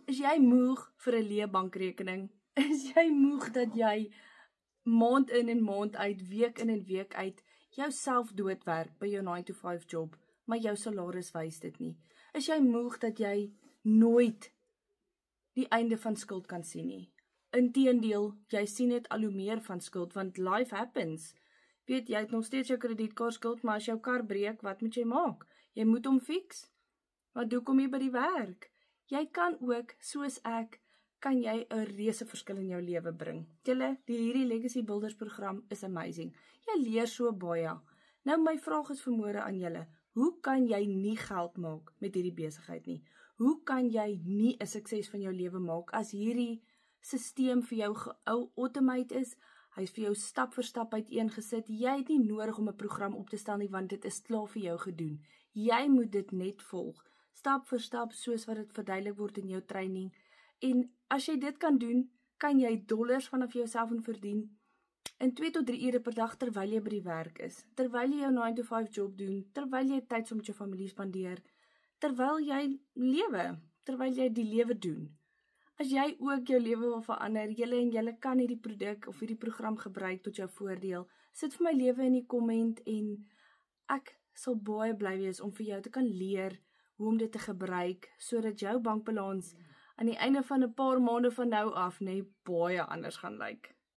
Is jy moeg vir 'n leë bankrekening? Is jy moeg dat jy maand in en maand uit, week in en week uit, jouself doodwerk by jou 9-to-5 job, maar jou salaris wys dit nie? Is jy moeg dat jy nooit die einde van skuld kan sien nie? Inteendeel, jy sien net al hoe meer van skuld, want life happens. Weet, jy het nog steeds jou kredietkaartskuld, maar as jou kar breek, wat moet jy maak? Jy moet hom fix. Wat doen kom jy by die werk? Jy kan ook, soos ek, kan jy 'n reuse verskil in jou lewe bring. Hierdie Legacy Builders program is amazing. Jy leer so baie. Nou my vraag is vanmôre aan julle, hoe kan jy nie geld maak met hierdie besigheid nie? Hoe kan jy nie 'n sukses van jou lewe maak as hierdie stelsel vir jou automate is? Hy is vir jou stap vir stap uiteengesit. Jy het nie nodig om 'n program op te stel nie, want dit is klaar vir jou gedoen. Jy moet dit net volg, stap vir stap, soos wat dit verduidelik word in jou training. En as jy dit kan doen, kan jy dollars vanaf jouself verdien in 2 tot 3 ure per dag terwyl jy by die werk is, terwyl jy jou 9-to-5 job doen, terwyl jy tyd saam met jou familie spandeer, terwyl jy lewe, terwyl jy die lewe doen. As jy ook jou lewe wil verander, julle kan hierdie produk of hierdie program gebruik tot jou voordeel, sit vir my lewe in die komment en ek sal baie bly wees om vir jou te kan leer hoe om dit te gebruik, sodat jou bankbalans aan die einde van 'n paar maande van nou af baie anders gaan lyk.